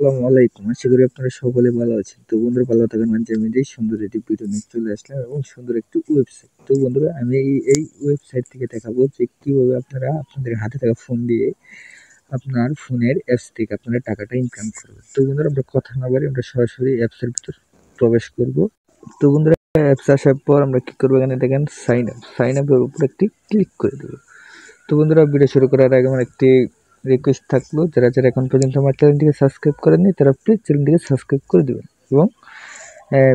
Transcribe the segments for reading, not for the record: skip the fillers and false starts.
আসসালামু আলাইকুম। আশা করি আপনারা সকলে ভালো আছেন। তো বন্ধুরা, ভালো থাকার মানে আমি সুন্দর একটি ভিডিও নিয়ে চলে আসলাম এবং সুন্দর একটি ওয়েবসাইট। তো বন্ধুরা, আমি এই ওয়েবসাইট থেকে দেখাবো যে কিভাবে আপনারা আপনাদের হাতে থাকা ফোন দিয়ে আপনার ফোনের অ্যাপস থেকে আপনারা টাকাটা ইনকাম করবেন। তো বন্ধুরা, আমরা কথা না বলে আমরা সরাসরি অ্যাপসের ভিতর প্রবেশ করব। তো বন্ধুরা, অ্যাপস আসার পর আমরা কি করবো, এখানে দেখেন সাইন আপের উপর একটি ক্লিক করে দেবো। তো বন্ধুরা, ভিডিও শুরু করার আগে আমার একটি রিকোয়েস্ট থাকলো, যারা যারা এখন পর্যন্ত আমার চ্যানেলটিকে সাবস্ক্রাইব করেননি তারা প্লিজ চ্যানেলটিকে সাবস্ক্রাইব করে দেবেন এবং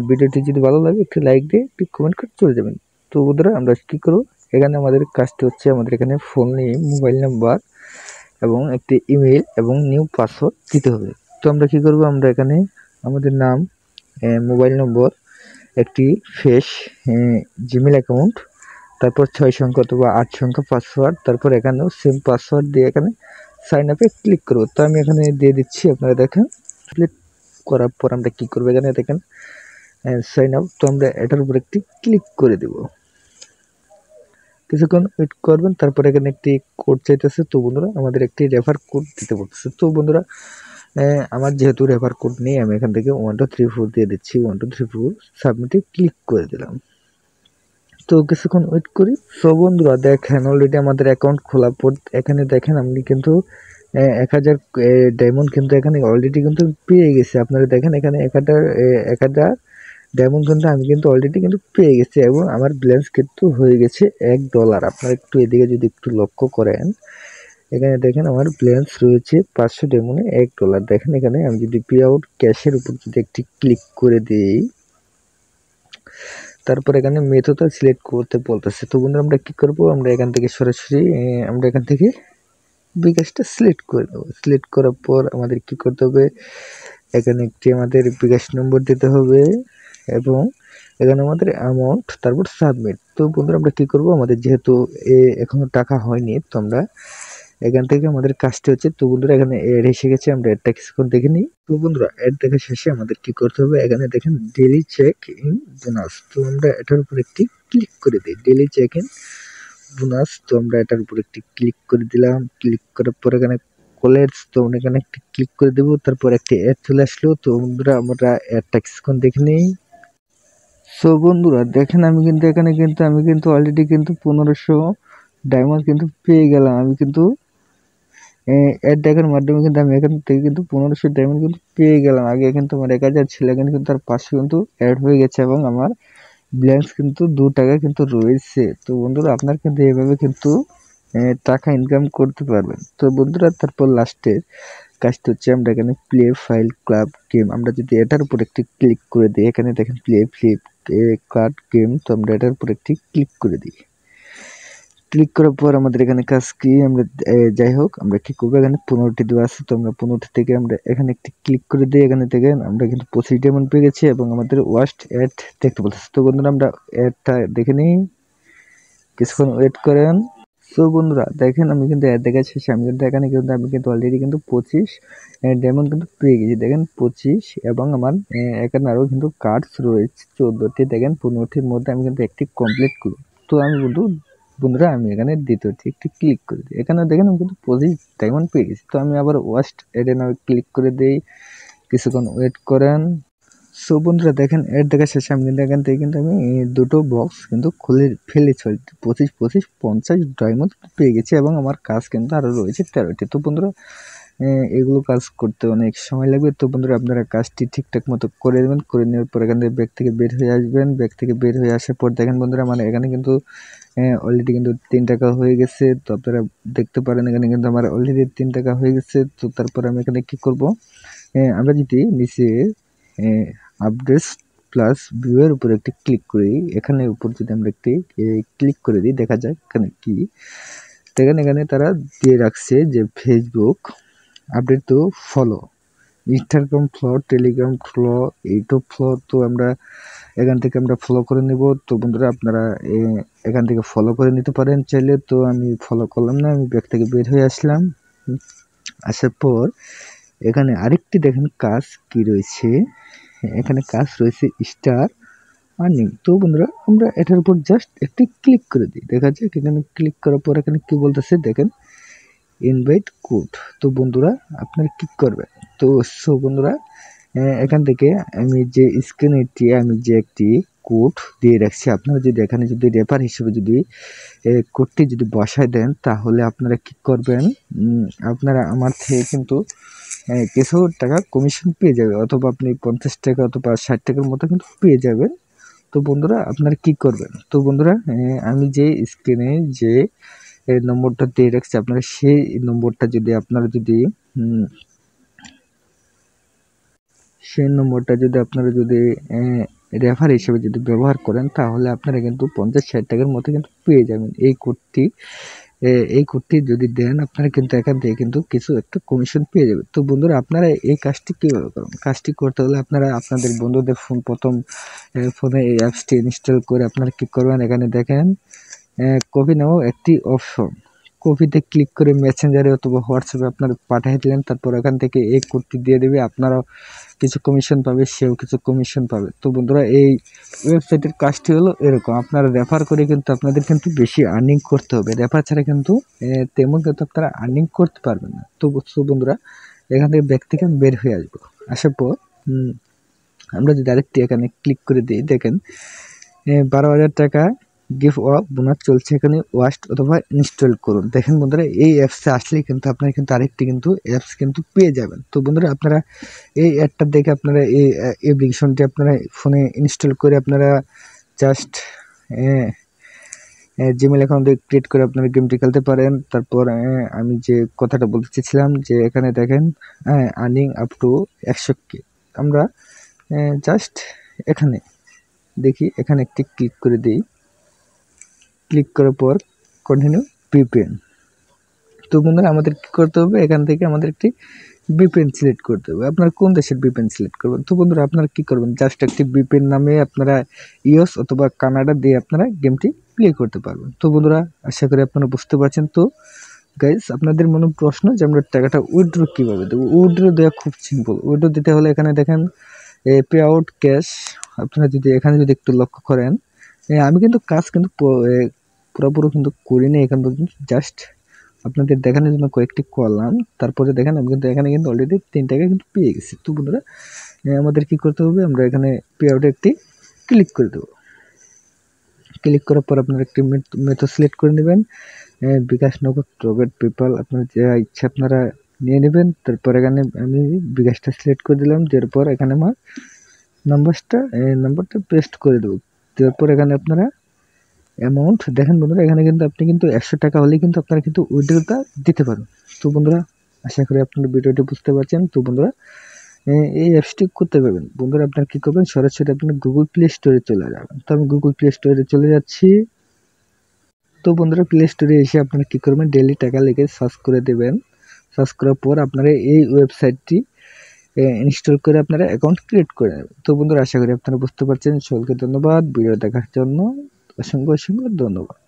ভিডিওটি যদি ভালো লাগে একটি লাইক দিয়ে একটি কমেন্ট করে চলে যাবেন। তো বন্ধুরা, আমরা কী করবো, এখানে আমাদের কাজটি হচ্ছে আমাদের এখানে ফোন নেম, মোবাইল নাম্বার এবং একটি ইমেল এবং নিউ পাসওয়ার্ড দিতে হবে। তো আমরা কী করবো, আমরা এখানে আমাদের নাম, মোবাইল নম্বর, একটি ফেস, জিমেল অ্যাকাউন্ট, তারপর 6 সংখ্যা অথবা 8 সংখ্যা পাসওয়ার্ড, তারপর এখানেও সেম পাসওয়ার্ড দিয়ে এখানে সাইন আপে ক্লিক করব। তো আমি এখানে দিয়ে দিচ্ছি, আপনারা দেখেন। ক্লিক করার পর আমরা কি করব, এখানে দেখেন সাইন আপ। তো আমরা এটার উপর একটি ক্লিক করে দেব। কিছুক্ষণ ওয়েট করবেন, তারপর এখানে একটি কোড চাইতেছে। তো বন্ধুরা, আমাদের একটি রেফার কোড দিতে বলতেছে। তো বন্ধুরা, আমার যেহেতু রেফার কোড নেই, আমি এখান থেকে 1234 দিয়ে দিচ্ছি। 1234 সাবমিটে ক্লিক করে দিলাম। তো কিছুক্ষণ ওয়েট করি। সো বন্ধুরা, দেখেন অলরেডি আমাদের অ্যাকাউন্ট খোলার পর এখানে দেখেন আমি কিন্তু 1000 ডায়মন্ড কিন্তু এখানে অলরেডি কিন্তু পেয়ে গেছি। আপনারা দেখেন এখানে 1000 ডায়মন্ড কিন্তু আমি কিন্তু অলরেডি কিন্তু পেয়ে গেছি এবং আমার ব্যালেন্স কিন্তু হয়ে গেছে $1। আপনারা একটু এদিকে যদি একটু লক্ষ্য করেন, এখানে দেখেন আমার ব্যালেন্স রয়েছে 500 ডায়মন্ডে $1। দেখেন এখানে আমি যদি পে আউট ক্যাশের উপর যদি একটি ক্লিক করে দিই, তারপর এখানে মেথডটা সিলেক্ট করতে বলতেছে। তো বন্ধুরা, আমরা কি করব, আমরা এখান থেকে সরাসরি আমরা এখান থেকে বিকাশটা সিলেক্ট করে দেবো। সিলেক্ট করার পর আমাদের কি করতে হবে, এখানে একটি আমাদের বিকাশ নম্বর দিতে হবে এবং এখানে আমাদের অ্যামাউন্ট, তারপর সাবমিট। তো বন্ধুরা, আমরা কি করব, আমাদের যেহেতু এখনো টাকা হয়নি, তো আমরা এখান থেকে আমাদের কাজটি হচ্ছে। তো বন্ধুরা, এখানে অ্যাড এসে গেছে, আমরা অ্যাডটা কিছুক্ষণ দেখে নিই। তো বন্ধুরা, অ্যাড দেখা শেষে আমাদের কি করতে হবে, এখানে দেখেন ডেইলি চেক ইন বোনাস। তো আমরা এটার উপর একটি ক্লিক করে দিই, ডেইলি চেক ইন বোনাস। তো আমরা এটার উপর একটি ক্লিক করে দিলাম। ক্লিক করার পর এখানে কোলেটস, তো আমরা এখানে একটি ক্লিক করে দেবো। তারপর একটি অ্যাড চলে আসলো। তো বন্ধুরা, আমরা অ্যাডটা কিছুক্ষণ দেখে নিই। সো বন্ধুরা, দেখেন আমি কিন্তু অলরেডি কিন্তু 1500 ডায়মন্ড কিন্তু পেয়ে গেলাম। আমি কিন্তু অ্যাড দেখার মাধ্যমে কিন্তু আমি এখান থেকে কিন্তু 1500 ডায়মন্ড কিন্তু পেয়ে গেলাম। আগে কিন্তু আমার 1000 ছিল, এখানে কিন্তু তার 500 কিন্তু অ্যাড হয়ে গেছে এবং আমার ব্যালেন্স কিন্তু $2 কিন্তু রয়েছে। তো বন্ধুরা, আপনার কিন্তু এইভাবে কিন্তু টাকা ইনকাম করতে পারবেন। তো বন্ধুরা, তারপর লাস্টের কাজটা হচ্ছে আমরা এখানে প্লে ফাইল ক্লাব গেম, আমরা যদি এটার উপর একটি ক্লিক করে দিই, এখানে দেখেন প্লে ফ্লিপ কার্ড গেম। তো আমরা এটার উপর একটি ক্লিক করে দিই। ক্লিক করার পর আমাদের এখানে কাজ কি, আমরা যাই হোক, আমরা কি করবো, এখানে 15টি দেওয়া আছে। তো আমরা 15টি থেকে আমরা এখানে একটি ক্লিক করে দিই। এখানে থেকে আমরা কিন্তু 25 ডায়মন্ড পেয়ে গেছি এবং আমাদের ওয়াস্ট অ্যাড দেখতে বলতেছে। তো বন্ধুরা, আমরা অ্যাডটা দেখে নিই, কিছুক্ষণ ওয়েট করেন। সো বন্ধুরা, দেখেন আমি কিন্তু অ্যাড দেখা শেষে আমি কিন্তু এখানে কিন্তু আমি কিন্তু অলরেডি কিন্তু 25 ডায়মন্ড কিন্তু পেয়ে গেছি। দেখেন 25 এবং আমার এখানে আরও কিন্তু কার্ডস রয়েছে 14টি। দেখেন 15টির মধ্যে আমি কিন্তু একটি কমপ্লিট করব। তো আমি কিন্তু বন্ধুরা, আমি এখানে দ্বিতীয়টি একটি ক্লিক করে দিই। এখানে দেখেন আমি কিন্তু 25 ডায়মন্ড পেয়ে গেছি। তো আমি আবার ওয়াস্ট অ্যাডে না ক্লিক করে দিই, কিছুক্ষণ ওয়েট করেন। সো বন্ধুরা, দেখেন এর দেখা শেষে আমি কিন্তু এখান থেকে কিন্তু আমি দুটো বক্স কিন্তু খুলে ফেলেছি। 25 25 50 ডায়মন্ড পেয়ে গেছি এবং আমার কাজ কিন্তু আরও রয়েছে 13টি। তো বন্ধুরা, এগুলো কাজ করতে অনেক সময় লাগবে। তো বন্ধুরা, আপনারা কাজটি ঠিকঠাক মতো করে দেবেন। করে নেওয়ার পর এখান থেকে ব্যাগ থেকে বের হয়ে আসবেন। ব্যাগ থেকে বের হয়ে আসার পর দেখেন বন্ধুরা, মানে এখানে কিন্তু অলরেডি কিন্তু $3 হয়ে গেছে। তো আপনারা দেখতে পারেন এখানে কিন্তু আমার অলরেডি $3 হয়ে গেছে। তো তারপর আমি এখানে কি করব, আমরা যদি নিচে আপডেটস প্লাস ভিউ এর উপর একটি ক্লিক করি, এখানে উপর যদি আমরা একটি ক্লিক করে দিই, দেখা যাক এখানে কি। দেখেন এখানে তারা দিয়ে রাখছে যে ফেসবুক আপডেট তো follow, Instagram follow, Telegram follow, YouTube follow. তো আমরা এখান থেকে আমরা ফলো করে নেব। তো বন্ধুরা, আপনারা এখান থেকে ফলো করে নিতে পারেন চাইলে। তো আমি ফলো করলাম না, আমি ব্যাগ থেকে বের হয়ে আসলাম। আসার পর এখানে আরেকটি দেখেন কাজ কি রয়েছে, এখানে কাজ রয়েছে স্টার আর্নিং। তো বন্ধুরা, আমরা এটার উপর জাস্ট একটি ক্লিক করে দিই, দেখা যাক। এখানে ক্লিক করার পর এখানে কি বলতেছে দেখেন, ইনভাইট কোড। তো বন্ধুরা, আপনারা কি করবেন, তো তো সো বন্ধুরা এখান থেকে আমি যে স্ক্রিনে আমি যে একটি কোড দিয়ে রাখছি, আপনারা যদি এখানে যদি রেফার হিসেবে যদি কোডটি যদি বসায় দেন তাহলে আপনারা কি করবেন, আপনারা আমার থেকে কিন্তু কিছু টাকা কমিশন পেয়ে যাবে, অথবা আপনি 50 টাকা অথবা 60 টাকার মতো কিন্তু পেয়ে যাবেন। তো বন্ধুরা আপনারা কি করবেন, তো বন্ধুরা আমি যে স্ক্রিনে যে নম্বরটা দিয়ে রাখছি আপনারা সেই নম্বরটা যদি আপনারা যদি সেই নম্বরটা যদি আপনারা যদি রেফার হিসেবে যদি ব্যবহার করেন তাহলে আপনারা কিন্তু 50-60 টাকার মতো কিন্তু পেয়ে যাবেন এই কোডটি যদি দেন আপনারা কিন্তু এখান থেকে কিন্তু কিছু একটা কমিশন পেয়ে যাবেন। তো বন্ধুরা আপনারা এই কাজটি কীভাবে করবেন, কাজটি করতে হলে আপনারা আপনাদের বন্ধুদের প্রথম ফোনে এই অ্যাপসটি ইনস্টল করে আপনারা কী করবেন, এখানে দেখেন কপি নাও একটি অপশন, কপিতে ক্লিক করে মেসেঞ্জারে অথবা হোয়াটসঅ্যাপে আপনারা পাঠিয়ে দিলেন, তারপর এখান থেকে এই কোডটি দিয়ে দেবে, আপনারাও কিছু কমিশন পাবে, সেও কিছু কমিশন পাবে। তো বন্ধুরা এই ওয়েবসাইটের কাজটি হলো এরকম, আপনারা রেফার করে কিন্তু আপনাদের কিন্তু বেশি আর্নিং করতে হবে, রেফার ছাড়া কিন্তু তেমন কিন্তু আপনারা আর্নিং করতে পারবেন না। তো বন্ধুরা এখান থেকে ব্যাক থেকে আমি বের হয়ে আসবো, আসার পর আমরা যদি আরেকটি এখানে ক্লিক করে দিই, দেখেন 12,000 টাকা গিফট বোনাস চলছে, এখানে ওয়াস্ট অথবা ইনস্টল করুন। দেখেন বন্ধুরা এই অ্যাপসে আসলে কিন্তু আপনারা কিন্তু আরেকটি কিন্তু অ্যাপস কিন্তু পেয়ে যাবেন। তো বন্ধুরা আপনারা এই অ্যাডটা দেখে আপনারা এই অ্যাপ্লিকেশনটি আপনারা ফোনে ইনস্টল করে আপনারা জাস্ট জিমেল অ্যাকাউন্ট ক্রিয়েট করে আপনারা গেমটি খেলতে পারেন। তারপর আমি যে কথাটা বলতে চেয়েছিলাম যে এখানে দেখেন আর্নিং আপ টু 100K, আমরা জাস্ট এখানে দেখি, এখানে একটি ক্লিক করে দিই, ক্লিক করার পর কন্টিনিউ ভিপিএন। তো বন্ধুরা আমাদের কী করতে হবে, এখান থেকে আমাদের একটি ভিপিএন সিলেক্ট করতে হবে, আপনারা কোন দেশের ভিপিএন সিলেক্ট করবেন। তো বন্ধুরা আপনারা কী করবেন, জাস্ট একটি ভিপিএন নামে আপনারা ইউএস অথবা কানাডা দিয়ে আপনারা গেমটি প্লে করতে পারবেন। তো বন্ধুরা আশা করি আপনারা বুঝতে পারছেন। তো গাইস আপনাদের মনে প্রশ্ন যে আমরা টাকাটা উইথড্র কীভাবে দেবো, উইথড্র দেওয়া খুব সিম্পল। উইথড্র দিতে হলে এখানে দেখেন পে আউট ক্যাশ, আপনারা যদি এখানে যদি একটু লক্ষ্য করেন, আমি কিন্তু কাজ কিন্তু পুরোপুরি কিন্তু করিনি এখন পর্যন্ত, জাস্ট আপনাদের দেখানোর জন্য কয়েকটি করলাম। তারপরে দেখেন আমি কিন্তু এখানে কিন্তু অলরেডি 3 টাকা কিন্তু পেয়ে গেছি। তো বন্ধুরা আমাদের কি করতে হবে, আমরা এখানে পে আউটে একটি ক্লিক করে দেবো, ক্লিক করার পর আপনারা একটি মেথড সিলেক্ট করে নেবেন, বিকাশ, নগদ, রকেট, পেপাল, আপনার যা ইচ্ছা আপনারা নিয়ে নেবেন। তারপর এখানে আমি বিকাশটা সিলেক্ট করে দিলাম, এরপর এখানে আমার নাম্বারটা পেস্ট করে দেবো। তারপর এখানে আপনারা অ্যামাউন্ট দেখেন বন্ধুরা, এখানে কিন্তু আপনি কিন্তু 100 টাকা হলেই কিন্তু আপনারা কিন্তু উইথড্রটা দিতে পারেন। তো বন্ধুরা আশা করি আপনারা ভিডিওটি বুঝতে পারছেন। তো বন্ধুরা এই অ্যাপসটি করতে পারবেন, বন্ধুরা আপনারা কী করবেন, সরাসরি আপনার গুগল প্লে স্টোরে চলে যাবেন। তো আমি গুগল প্লে স্টোরে চলে যাচ্ছি। তো বন্ধুরা প্লে স্টোরে এসে আপনারা কী করবেন, ডেইলি টাকা লিখে সার্চ করে দেবেন, সার্চ করার পর আপনারা এই ওয়েবসাইটটি ইনস্টল করে আপনারা অ্যাকাউন্ট ক্রিয়েট করে নেবেন। তো বন্ধুরা আশা করি আপনারা বুঝতে পারছেন। সকলকে ধন্যবাদ ভিডিও দেখার জন্য, অসংখ্য ধন্যবাদ।